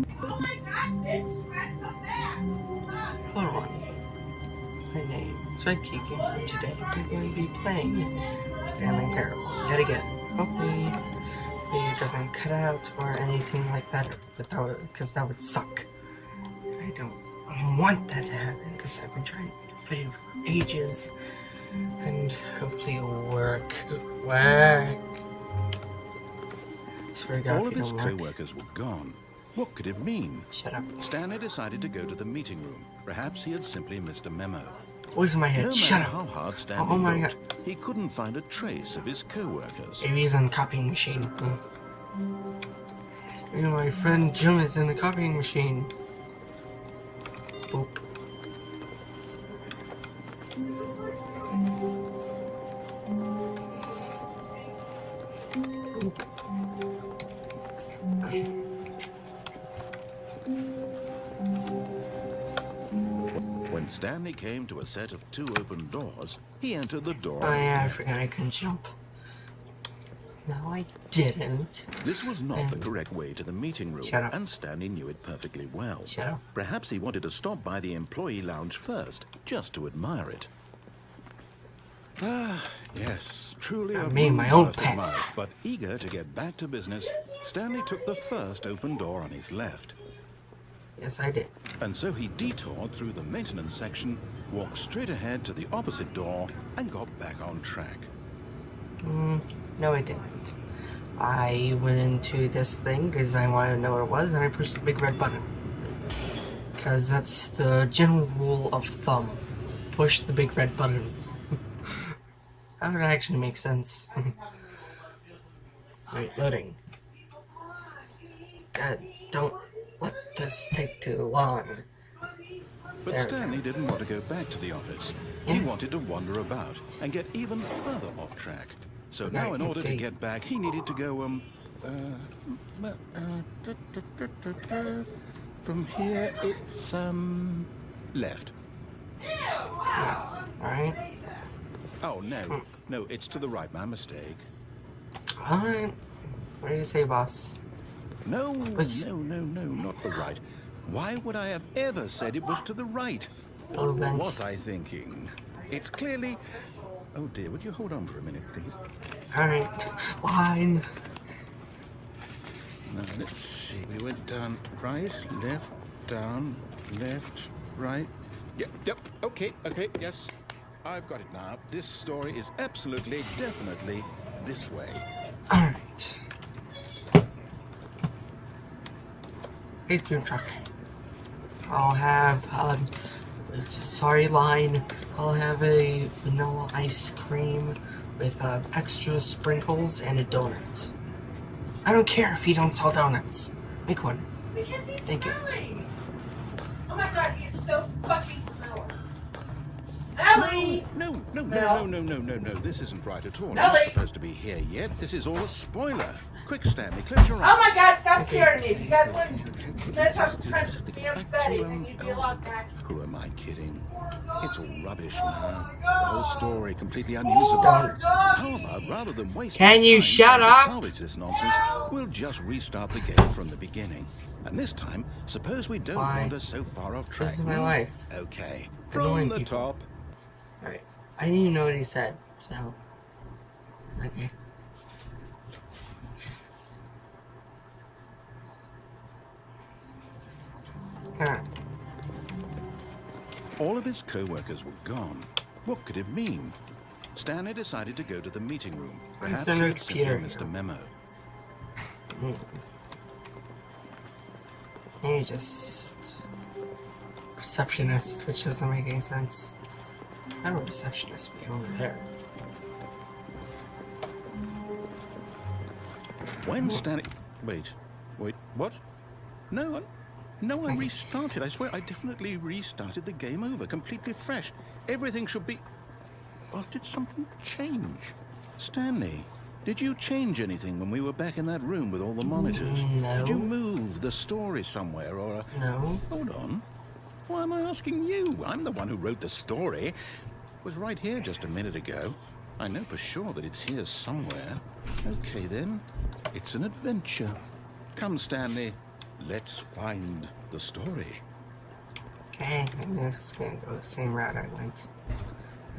Hello everyone, my name is Red Keegan, and today we're going to be playing Stanley Parable yet again. Hopefully it doesn't cut out or anything like that, because that would suck. I don't want that to happen, because I've been trying to make a video for ages, and hopefully it'll work. Swear to God, all of his co-workers were gone. What could it mean? Shut up. Stanley decided to go to the meeting room. Perhaps he had simply missed a memo. Voice in my head. No Shut matter up. how hard Stanley looked, he couldn't find a trace of his co-workers. Maybe he's in the copying machine. You know, my friend Jim is in the copying machine. Boop. Boop. When Stanley came to a set of 2 open doors, he entered the door. Oh yeah, I forgot I couldn't jump. No, I didn't. This was not the correct way to the meeting room, Shut up. and Stanley knew it perfectly well. Shut up. Perhaps he wanted to stop by the employee lounge first, just to admire it. Ah, yes, truly a made my own worth pet. admired, but eager to get back to business, Stanley took the first open door on his left. Yes, I did. And so he detoured through the maintenance section, walked straight ahead to the opposite door, and got back on track. No, I didn't. I went into this thing because I wanted to know what it was, and I pushed the big red button. Because that's the general rule of thumb. Push the big red button. That would actually make sense. Wait, loading. God, don't let this take too long. But Stanley didn't want to go back to the office. He wanted to wander about and get even further off track. So now in order to get back, he needed to go, from here it's, left. Alright. Oh, no, it's to the right, my mistake. Alright. What do you say, boss? No, not the right. Why would I have ever said it was to the right? What was I thinking? It's clearly... Oh dear, would you hold on for a minute, please? Alright. Line. Now, let's see. We went down, right, left, down, left, right. Yep, okay, yes. I've got it now. This story is absolutely, definitely this way. Alright. Ice cream truck. I'll have, sorry line, I'll have a vanilla ice cream with extra sprinkles and a donut. I don't care if you don't sell donuts. Make one. Because he's Thank smelly. Oh my god, he's so fucking smelly. Smelly! No. This isn't right at all. I'm Smelly. not supposed to be here yet. This is all a spoiler. Quick, Stanley, close your eyes. Oh my god, stop scaring me. If you guys wouldn't mess up trying to be a Betty, then you'd be a lot back. Who am I kidding? It's all rubbish now. The whole story completely unusable. How about, rather than waste Can you time shut trying to up? salvage this nonsense, we'll just restart the game from the beginning. And this time, suppose we don't wander so far off track. This is my life. Okay, Annoying from the people. top. Alright. I didn't even know what he said, so... Okay. Alright. All of his co-workers were gone. What could it mean? Stanley decided to go to the meeting room. Perhaps he had simply missed a memo. You're just... receptionist, which doesn't make any sense. I have a receptionist be over there. When Stanley... Wait, what? No, I restarted. I swear I definitely restarted the game over, completely fresh. Everything should be... Or did something change? Stanley, did you change anything when we were back in that room with all the monitors? No. Did you move the story somewhere or... No. Hold on. Why am I asking you? I'm the one who wrote the story. It was right here just a minute ago. I know for sure that it's here somewhere. Okay then, it's an adventure. Come, Stanley, let's find the story. Okay, I'm just gonna go the same route I went.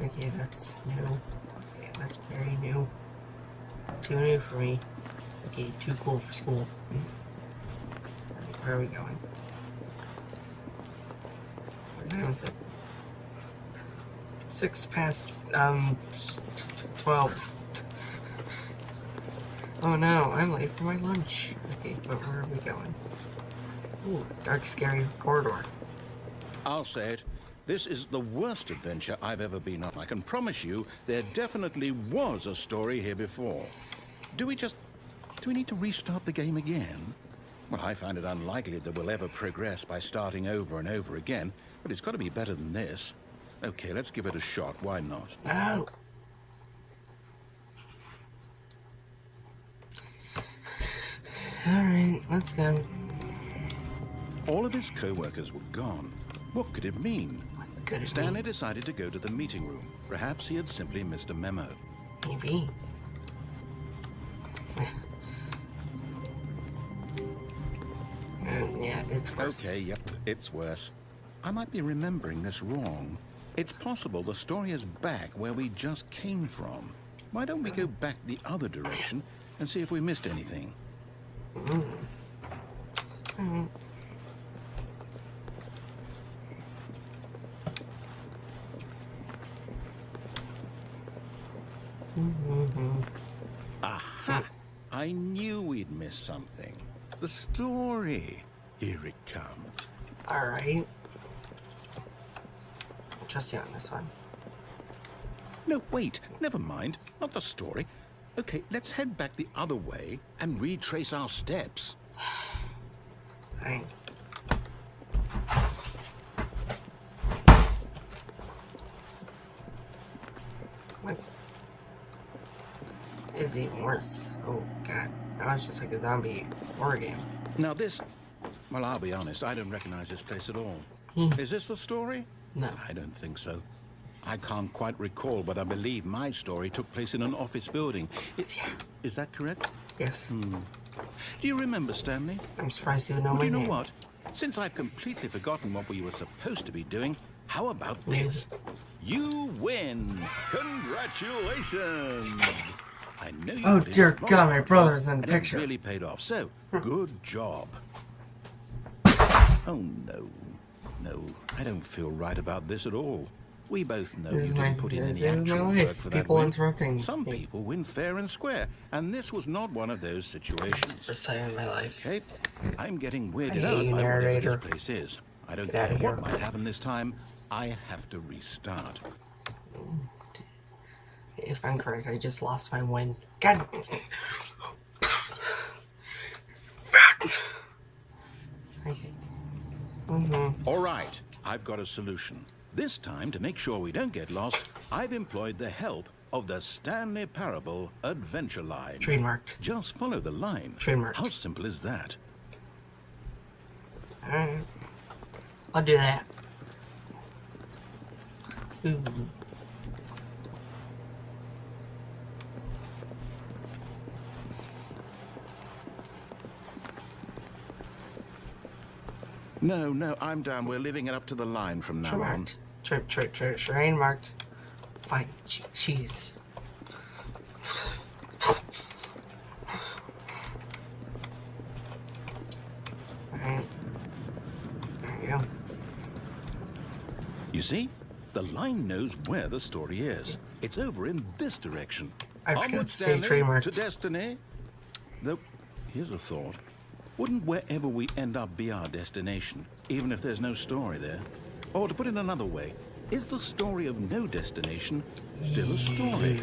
Okay, that's new. Yeah, that's very new. Too new for me. Okay, too cool for school. Where are we going? What time is it? 6 past, 12. Oh no, I'm late for my lunch. Okay, but where are we going? Ooh, dark, scary corridor. I'll say it. This is the worst adventure I've ever been on. I can promise you there definitely was a story here before. Do we need to restart the game again? Well, I find it unlikely that we'll ever progress by starting over and over again, but it's got to be better than this. Okay, let's give it a shot. Why not? Oh. Alright, let's go. All of his co-workers were gone. What could it mean? What could it Stanley mean? decided to go to the meeting room. Perhaps he had simply missed a memo. Maybe. Yeah, it's worse. Okay, yep, it's worse. I might be remembering this wrong. It's possible the story is back where we just came from. Why don't we go back the other direction and see if we missed anything? Aha! I knew we'd miss something. The story. Here it comes. Alright. Trust you on this one. No, wait. Never mind. Not the story. Okay, let's head back the other way and retrace our steps. Fine. What? It's even worse. Oh god. Now it's just like a zombie horror game. Now this... Well, I'll be honest. I don't recognize this place at all. Is this the story? No. I don't think so. I can't quite recall, but I believe my story took place in an office building. Is that correct? Yes. Do you remember, Stanley? I'm surprised you know Well, my do you know name. what? Since I've completely forgotten what we were supposed to be doing, how about this? You win! Congratulations! I know you Oh put in dear a lot God, of my hard brother's work, in the and it picture. really paid off. So, good job. Oh no, no, I don't feel right about this at all. We both know This you is didn't my- put in this any is my actual life. work for that People win. interrupting Some me. people win fair and square, and this was not one of those situations. First time in my life. Okay, I'm getting weirded I hate out you, by whatever narrator. this place is. I don't Get outta care what here. might happen this time. I have to restart. If I'm correct, I just lost my win. God. Okay. All right, I've got a solution. This time, to make sure we don't get lost, I've employed the help of the Stanley Parable Adventure Line. Trademarked. Just follow the line. Trademarked. How simple is that? Alright. I'll do that. Ooh. No, no, I'm down. We're leaving it up to the line from now on. Trademarked. Trademarked. Fine. Cheese. Alright. There you go. You see? The line knows where the story is. It's over in this direction. I forgot Onward, to say Stanley, trademarked. to destiny. Though, here's a thought. Wouldn't wherever we end up be our destination, even if there's no story there? Or to put it another way, is the story of no destination still a story?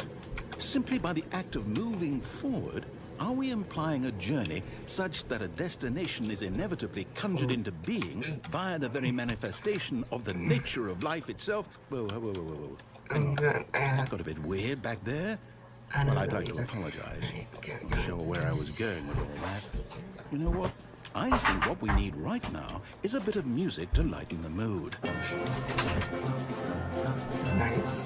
Simply by the act of moving forward, are we implying a journey such that a destination is inevitably conjured into being via the very manifestation of the nature of life itself? Whoa, whoa, whoa, whoa, whoa. I'm good. That got a bit weird back there. I don't Well, I'd know like to either. apologize. Alright, okay, Not sure where I was going with all that. You know what? I think what we need right now is a bit of music to lighten the mood. It's nice.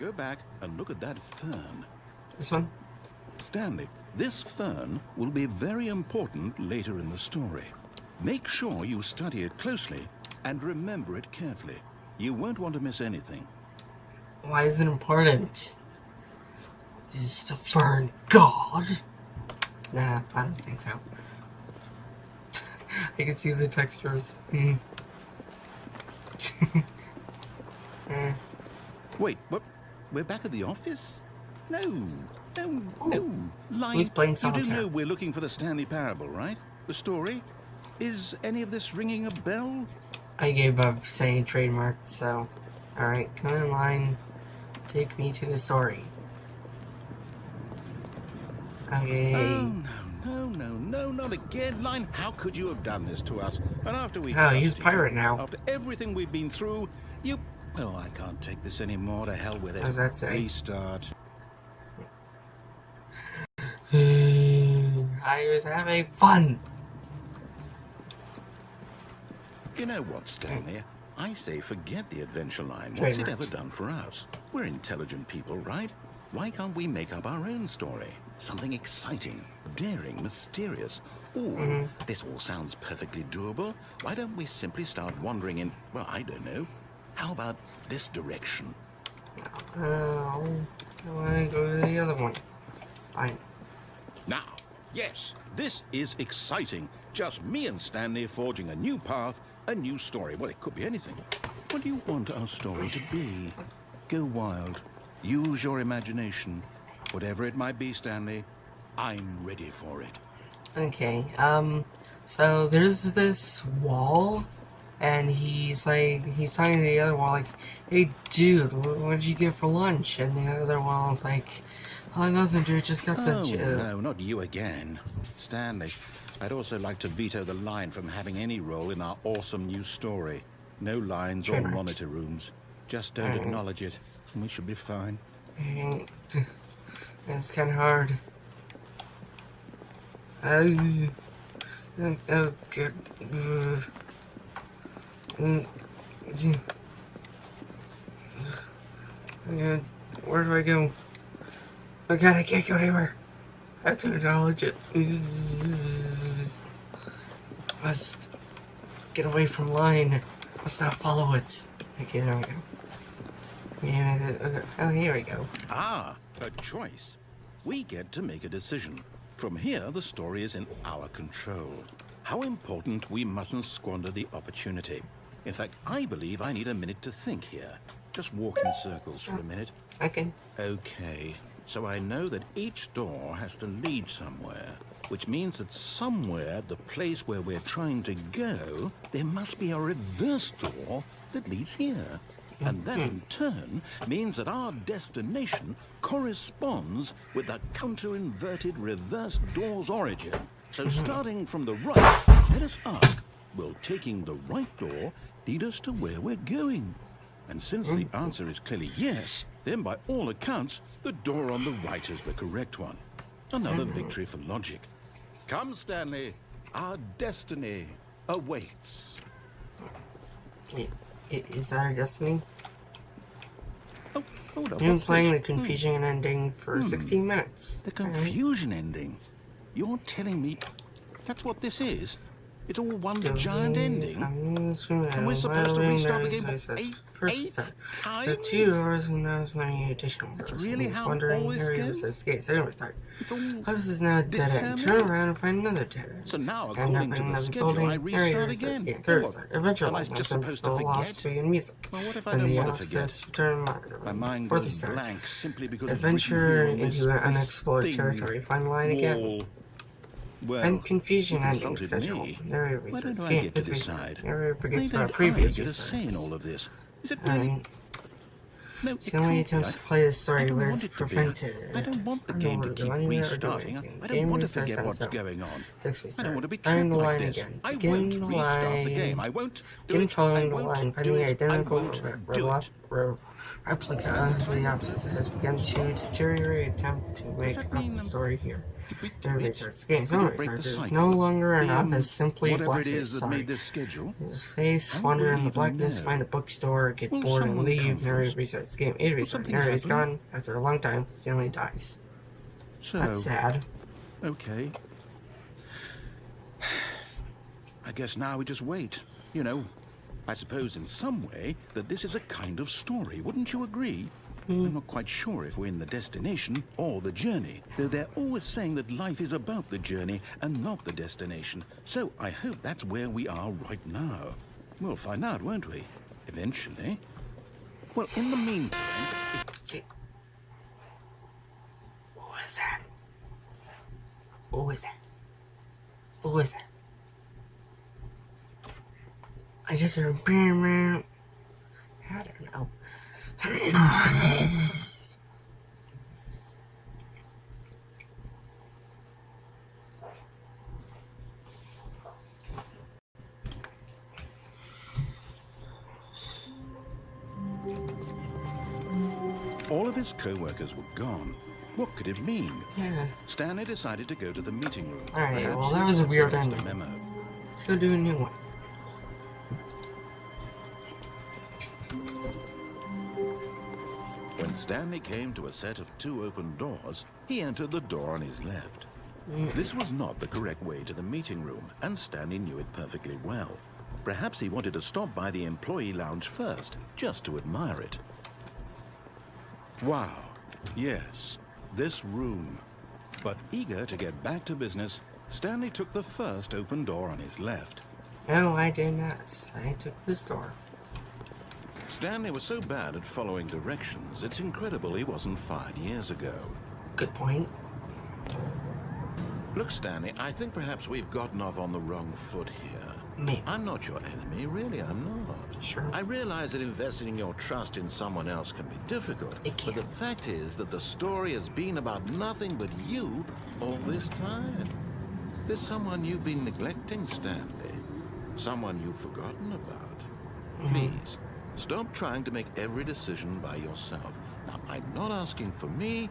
go back and look at that fern. This one? Stanley, this fern will be very important later in the story. Make sure you study it closely and remember it carefully. You won't want to miss anything. Why is it important? Is the fern God? Nah, I don't think so. I can see the textures. Wait, what? We're back at the office? No. Lie. Who's playing You solitaire? do know we're looking for the Stanley Parable, right? The story? Is any of this ringing a bell? I gave up saying trademark, so... Alright, come in line. Take me to the story. Okay. Oh, no, not again, Line. How could you have done this to us? And after we Oh, he's trusted you, pirate now. After everything we've been through, you... Oh, I can't take this anymore. To hell with it. What does that say? Restart. I was having fun. You know what, Stanley? I say forget the adventure line. What's it ever done for us? We're intelligent people, right? Why can't we make up our own story? Something exciting, daring, mysterious. Ooh, this all sounds perfectly doable. Why don't we simply start wandering in, well, I don't know. How about this direction? I want to go to the other one. Fine. Now, yes, this is exciting. Just me and Stanley forging a new path, a new story. Well, it could be anything. What do you want our story to be? Go wild. Use your imagination. Whatever it might be, Stanley, I'm ready for it. Okay, so there's this wall, and he's talking to the other wall, like, hey, dude, what did you get for lunch? And the other wall's like, oh, nothing, dude, just got some... no, not you again. Stanley, I'd also like to veto the line from having any role in our awesome new story. No lines or monitor rooms. Just don't acknowledge it, and we should be fine. It's kind of hard. Oh, good. Where do I go? Oh god, I can't go anywhere. I have to acknowledge it. Must get away from line. Must not follow it. Okay, there we go. Yeah, okay. Oh, here we go. Ah, a choice. We get to make a decision. From here, the story is in our control. How important we mustn't squander the opportunity. In fact, I believe I need a minute to think here. Just walk in circles for a minute. Okay. Okay, so I know that each door has to lead somewhere, which means that somewhere, the place where we're trying to go, there must be a reverse door that leads here. And that, in turn, means that our destination corresponds with the counter-inverted reverse door's origin. So starting from the right, let us ask, will taking the right door lead us to where we're going? And since the answer is clearly yes, then by all accounts, the door on the right is the correct one. Another victory for logic. Come, Stanley, our destiny awaits. Is that our destiny? Oh, hold up. I've been what's playing this? the confusion ending for 16 minutes. The confusion ending? You're telling me that's what this is? It's all one giant ending? And we're supposed to restart the game eight times? The 2 hours who knows many additional That's really how all this goes? Escape. Second restart. It's all House is now a dead end. Turn around and find another dead end. So now, End up according to in the another schedule, building. I restart Escape. again. Third What? restart. Adventure Am I life. just My supposed to forget? philosophy and music. Well, what if I And don't the want to forget? office return My mind Fourth goes restart. blank simply because Adventure it's into written here on this unexplored thing, territory. Find line again. wall. Well, And confusion you ending consulted schedule. me. Narrator Why resets. don't I Game. get to Fifth restart. decide? Narrator Why forgets don't about I previous get a say in restarts. all of this? Is it really? No, it The only can't be. attempts to play the I story don't was want it to be. prevented. I don't want the I don't game want to to keep go anywhere or do restarting. anything. I Game don't want to restarts forget on what's its own. going on. Next I restart. don't want to be Find trapped the like line this. again. I Begin won't the restart the line. game. I won't do Begin it. I following the won't line. Find do the it. I identical won't do reverse it. Replica, the opposite, has begun to deteriorate. Attempt to wake that up mean, the story here. Did we There do it? research games. Could No it break the research is cycle? no longer enough as simply Whatever it black is that sorry. made this schedule? His face, How would wander we in the even blackness, know? find a bookstore, get Will bored and someone come leave. Narrator first? resets game. 8 restart. something Narrator's happen? gone. After a long time, Stanley dies. So, That's sad. okay. I guess now we just wait. You know, I suppose in some way that this is a kind of story. Wouldn't you agree? I'm not quite sure if we're in the destination or the journey, though they're always saying that life is about the journey and not the destination. So I hope that's where we are right now. We'll find out, won't we? Eventually. Well, in the meantime... What was that? What was that? What was that? I just heard... I don't know. All of his co-workers were gone. What could it mean? Yeah. Stanley decided to go to the meeting room. Alright, Perhaps well, that he was a weird lost ending. memo. Let's go do a new one. When Stanley came to a set of 2 open doors, he entered the door on his left. This was not the correct way to the meeting room, and Stanley knew it perfectly well. Perhaps he wanted to stop by the employee lounge first, just to admire it. Wow, yes, this room. But eager to get back to business, Stanley took the first open door on his left. No, I did not. I took this door. Stanley was so bad at following directions, it's incredible he wasn't fired years ago. Good point. Look, Stanley, I think perhaps we've gotten off on the wrong foot here. Me. I'm not your enemy, really, I'm not. Sure. I realize that investing your trust in someone else can be difficult. It can. But the fact is that the story has been about nothing but you all this time. There's someone you've been neglecting, Stanley. Someone you've forgotten about. Please, stop trying to make every decision by yourself. Now, I'm not asking for me,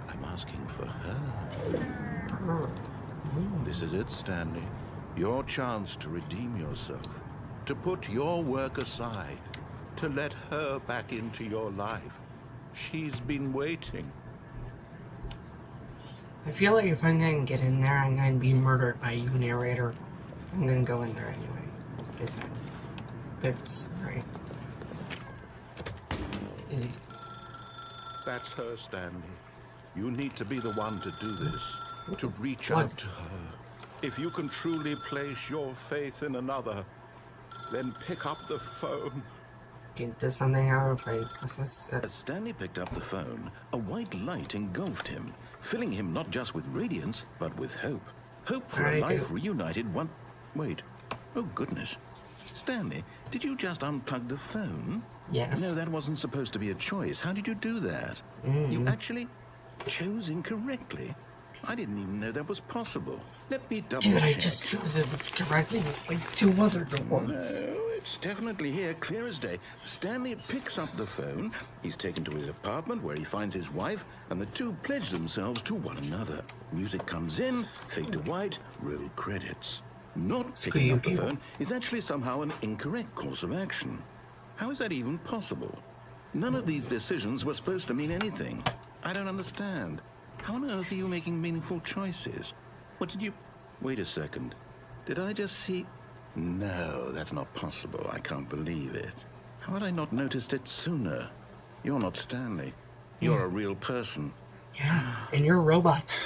I'm asking for her. This is it, Stanley. Your chance to redeem yourself, to put your work aside, to let her back into your life. She's been waiting. I feel like if I'm gonna get in there, I'm gonna be murdered by you, narrator. I'm gonna go in there anyway. Is that... It's... right. Easy. That's her, Stanley. You need to be the one to do this, to reach What? out to her. If you can truly place your faith in another, then pick up the phone. Does something happen if I press this? As Stanley picked up the phone, a white light engulfed him, filling him not just with radiance, but with hope. Hope for a life reunited one... Wait. Oh, goodness. Stanley, did you just unplug the phone? Yes. No, that wasn't supposed to be a choice. How did you do that? You actually chose incorrectly? I didn't even know that was possible. Let me double check. Dude, I just chose it correctly with like 2 other doors. No, it's definitely here, clear as day. Stanley picks up the phone. He's taken to his apartment where he finds his wife, and the two pledge themselves to one another. Music comes in, fade to white, roll credits. Not picking up the phone is actually somehow an incorrect course of action. How is that even possible? None of these decisions were supposed to mean anything. I don't understand. How on earth are you making meaningful choices? What did you... Wait a second. Did I just see... No, that's not possible. I can't believe it. How had I not noticed it sooner? You're not Stanley. You're a real person. Yeah, and you're a robot.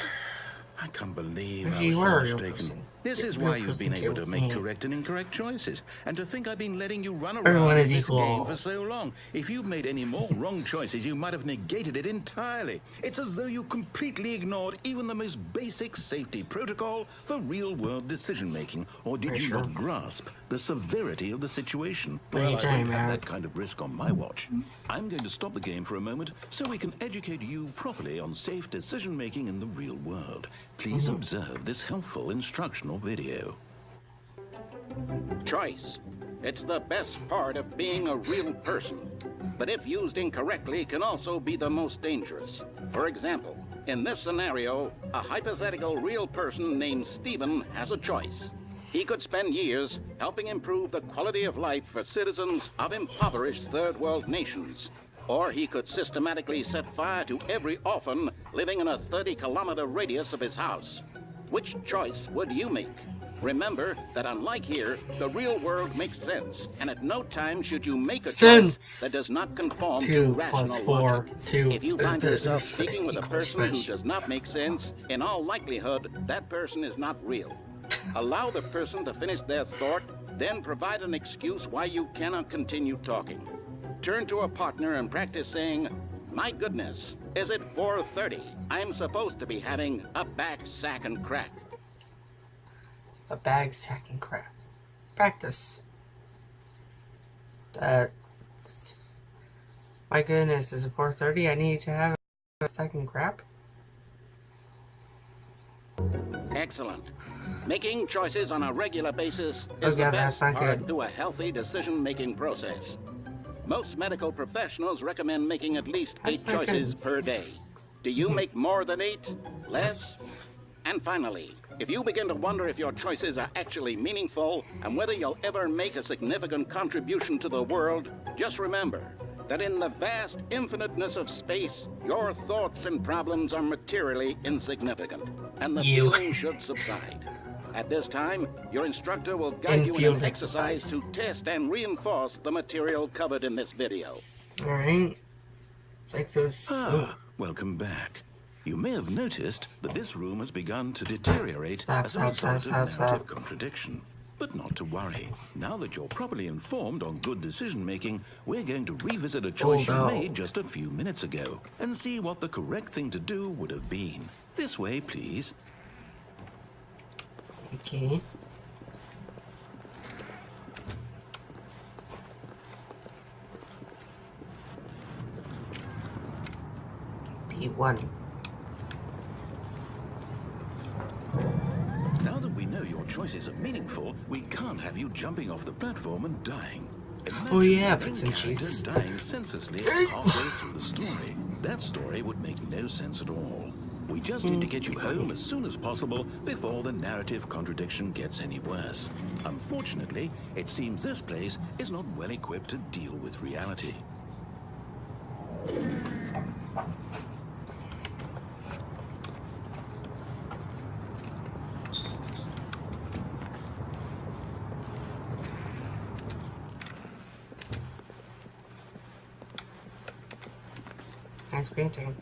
I can't believe If I you was are so a real mistaken. person. This is Real why you've been person able too. to make correct and incorrect choices. And to think I've been letting you run around Everyone in is this equal. game for so long. If you'd made any more wrong choices, you might have negated it entirely. It's as though you completely ignored even the most basic safety protocol for real-world decision-making. Or did you not grasp the severity of the situation? What are you I talking won't have about? that kind of risk on my watch. I'm going to stop the game for a moment so we can educate you properly on safe decision-making in the real world. Please observe this helpful instructional video. Choice. It's the best part of being a real person. but if used incorrectly can also be the most dangerous. For example, in this scenario, a hypothetical real person named Stephen has a choice. He could spend years helping improve the quality of life for citizens of impoverished third world nations. Or he could systematically set fire to every orphan living in a 30-kilometer radius of his house. Which choice would you make? Remember that unlike here, the real world makes sense, and at no time should you make a choice that does not conform to 2 rational plus 4. logic. 2. If you find yourself speaking with a equals person who fish. does not make sense, in all likelihood, that person is not real. Allow the person to finish their thought, then provide an excuse why you cannot continue talking. Turn to a partner and practice saying, "My goodness, is it 4:30? I'm supposed to be having a back sack and crack." A bag sacking crap. Practice. My goodness, is it 4:30? I need to have a second crap. Excellent. Making choices on a regular basis Oh, is yeah, the that's best not part good. to a healthy decision-making process. Most medical professionals recommend making at least That's 8 not choices good. per day. Do you make more than 8? Less? And finally, if you begin to wonder if your choices are actually meaningful and whether you'll ever make a significant contribution to the world, just remember that in the vast infiniteness of space, your thoughts and problems are materially insignificant, and the You. feeling should subside. At this time, your instructor will guide you in In-field an exercise exercise. to test and reinforce the material covered in this video. Alright. Take this. Ah, welcome back. You may have noticed that this room has begun to deteriorate Stop, as a stop, result stop, of stop, narrative stop. contradiction. But not to worry. Now that you're properly informed on good decision-making, we're going to revisit a choice Oh, no. you made just a few minutes ago and see what the correct thing to do would have been. This way, please. Okay. P1. Now that we know your choices are meaningful, we can't have you jumping off the platform and dying. Oh, Imagine yeah, your bits main and character cheats. dying senselessly halfway through the story. That story would make no sense at all. We just need to get you home as soon as possible before the narrative contradiction gets any worse. Unfortunately, it seems this place is not well equipped to deal with reality. Nice painting.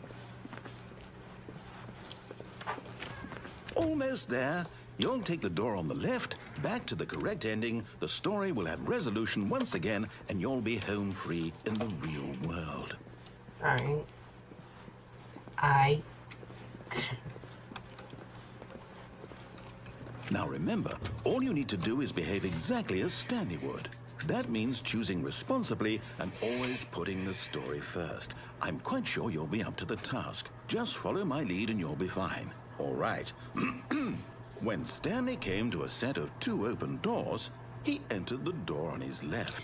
Almost there. You'll take the door on the left, back to the correct ending, the story will have resolution once again, and you'll be home free in the real world. Alright. Now remember, all you need to do is behave exactly as Stanley would. That means choosing responsibly and always putting the story first. I'm quite sure you'll be up to the task. Just follow my lead and you'll be fine. All right. When Stanley came to a set of 2 open doors, he entered the door on his left.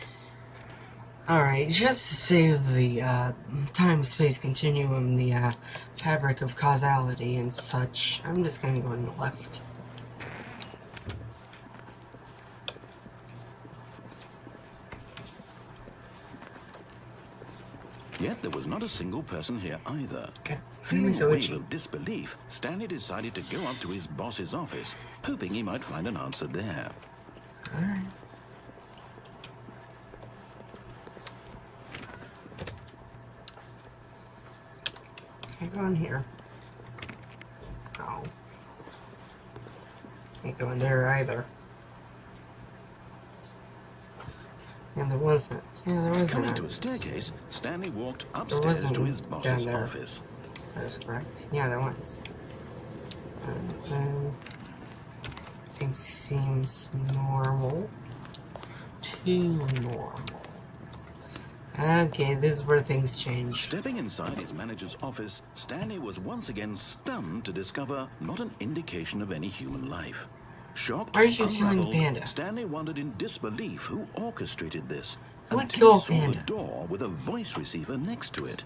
Alright, just to save the time-space continuum, the fabric of causality and such, I'm just gonna go on the left. Yet there was not a single person here either. Okay. Feeling So a wave itchy. of disbelief, Stanley decided to go up to his boss's office, hoping he might find an answer there. Alright. Can't go in here. No. Can't go in there either. And there wasn't. Yeah, there wasn't. Coming to a staircase, Stanley walked There upstairs wasn't to his down boss's there. office. That is correct. Yeah, there was. Things seems normal. Too normal. Okay, this is where things change. Stepping inside his manager's office, Stanley was once again stunned to discover not an indication of any human life. Shocked, Why are you killing unraveled, Panda? Stanley wondered in disbelief who orchestrated this. until he saw the door with a voice receiver next to it.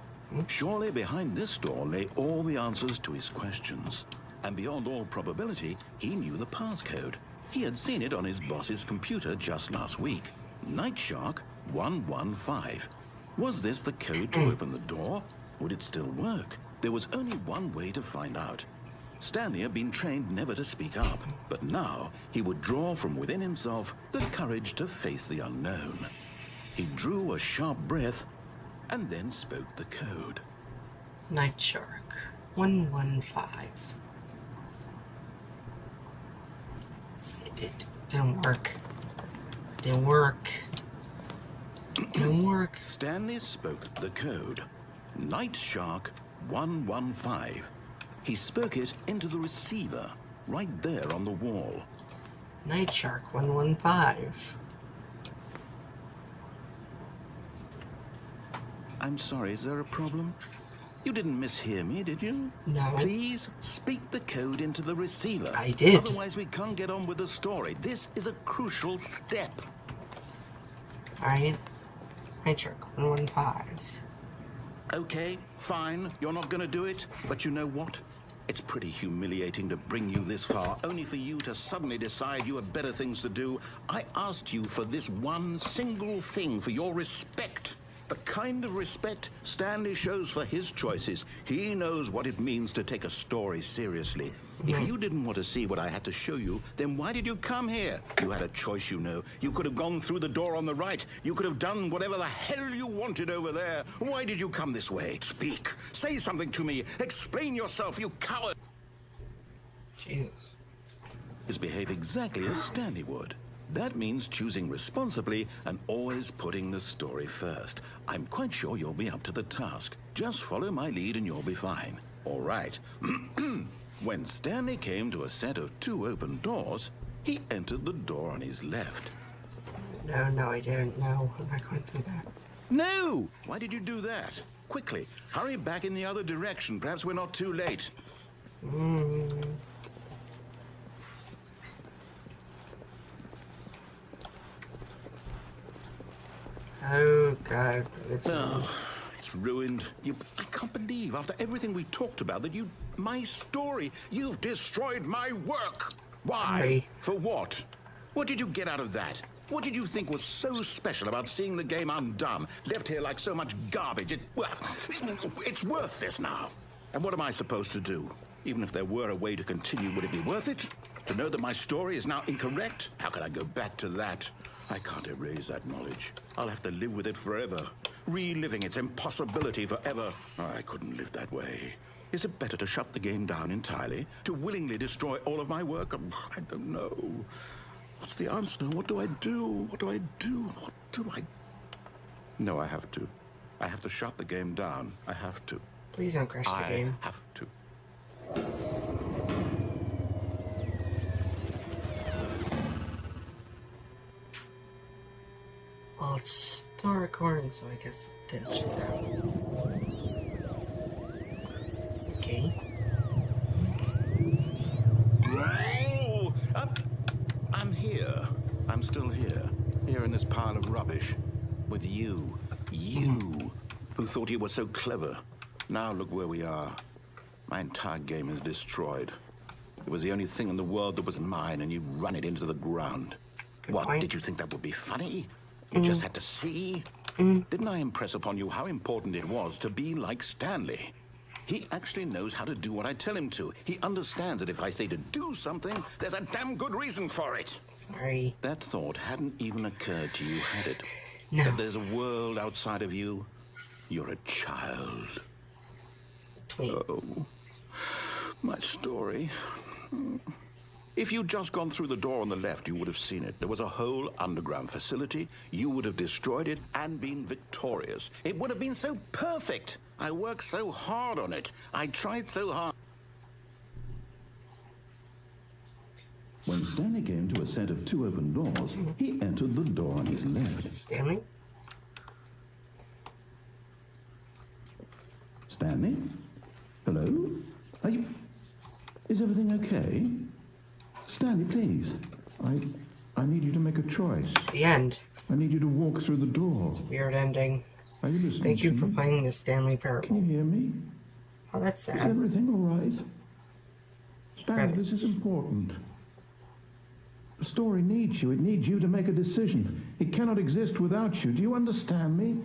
Surely behind this door lay all the answers to his questions. And beyond all probability, he knew the passcode. He had seen it on his boss's computer just last week. Night Shark 115. Was this the code to open the door? Would it still work? There was only one way to find out. Stanley had been trained never to speak up, but now he would draw from within himself the courage to face the unknown. He drew a sharp breath and then spoke the code. Night Shark 115. It didn't work. Didn't work. Didn't work. Stanley spoke the code. Night Shark 115. He spoke it into the receiver, right there on the wall. Night Shark 115. I'm sorry, is there a problem? You didn't mishear me, did you? No. Please speak the code into the receiver. I did. Otherwise we can't get on with the story. This is a crucial step. Alright. Night Shark 115. Okay, fine, you're not gonna do it, but you know what? It's pretty humiliating to bring you this far, only for you to suddenly decide you have better things to do. I asked you for this one single thing, for your respect. The kind of respect Stanley shows for his choices. He knows what it means to take a story seriously. If you didn't want to see what I had to show you, then why did you come here? You had a choice, you know. You could have gone through the door on the right. You could have done whatever the hell you wanted over there. Why did you come this way? Speak. Say something to me. Explain yourself, you coward. Jesus. Behave exactly as Stanley would. That means choosing responsibly and always putting the story first. I'm quite sure you'll be up to the task. Just follow my lead and you'll be fine. All right. When Stanley came to a set of 2 open doors, he entered the door on his left. No, I didn't. No, I'm not going through that. No! Why did you do that? Quickly, hurry back in the other direction. Perhaps we're not too late. Oh, God. It's ruined. I can't believe, after everything we talked about, that my story, you've destroyed my work. Why? Sorry. For what? What did you get out of that? What did you think was so special about seeing the game undone, left here like so much garbage? It's worthless now. And what am I supposed to do? Even if there were a way to continue, would it be worth it? To know that my story is now incorrect? How can I go back to that? I can't erase that knowledge. I'll have to live with it forever, reliving its impossibility forever. I couldn't live that way. Is it better to shut the game down entirely? To willingly destroy all of my work? I don't know. What's the answer? What do I do? What do I do? What do I... No, I have to. I have to shut the game down. I have to. Please don't crash the game. I have to. Well, it's still recording, so I guess it didn't shut down. Okay. Oh, I'm here. I'm still here. Here in this pile of rubbish. With you. You, who thought you were so clever. Now look where we are. My entire game is destroyed. It was the only thing in the world that was mine, and you've run it into the ground. Good What, point. did you think that would be funny? You just had to see? Didn't I impress upon you how important it was to be like Stanley? He actually knows how to do what I tell him to. He understands that if I say to do something, there's a damn good reason for it. Sorry. That thought hadn't even occurred to you, had it? No. That there's a world outside of you? You're a child. Tweet. Oh, my story. If you'd just gone through the door on the left, you would have seen it. There was a whole underground facility. You would have destroyed it and been victorious. It would have been so perfect. I worked so hard on it. I tried so hard. When Stanley came to a set of 2 open doors, he entered the door on his left. Stanley? Stanley? Hello? Are you... Is everything okay? Stanley, please. I need you to make a choice. The end. I need you to walk through the door. It's a weird ending. Are you listening Thank you to for me? playing the Stanley Can Parable. you hear me? Oh, that's Is sad. everything all right? Stanley, this Credits. is important. The story needs you. It needs you to make a decision. It cannot exist without you. Do you understand me?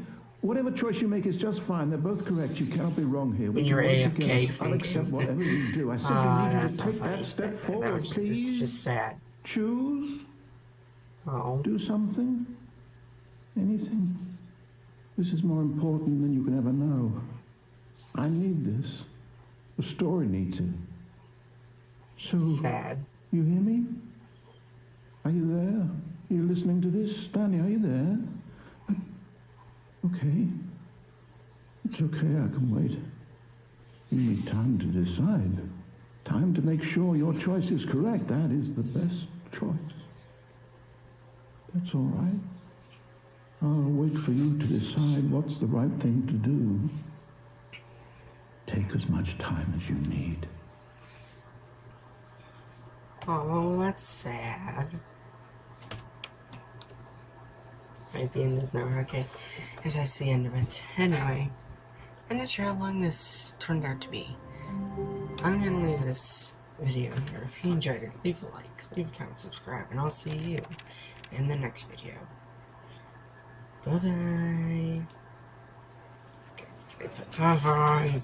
Whatever choice you make is just fine. They're both correct. You cannot be wrong here. When We you're can work AFK together. I'll thinking. accept whatever you do. I simply need you That's to not take funny. that step That forward, was, please. it's just sad. Choose. Oh. Do something. Anything. This is more important than you can ever know. I need this. The story needs it. So, Sad. you hear me? Are you there? Are you listening to this? Stanley, are you there? Okay. It's okay, I can wait. You need time to decide. Time to make sure your choice is correct. That is the best choice. That's all right. I'll wait for you to decide what's the right thing to do. Take as much time as you need. Oh, that's sad. Right, the end is now okay. Because that's the end of it. Anyway, I'm not sure how long this turned out to be. I'm gonna leave this video here. If you enjoyed it, leave a like, leave a comment, subscribe, and I'll see you in the next video. Bye bye. Bye bye.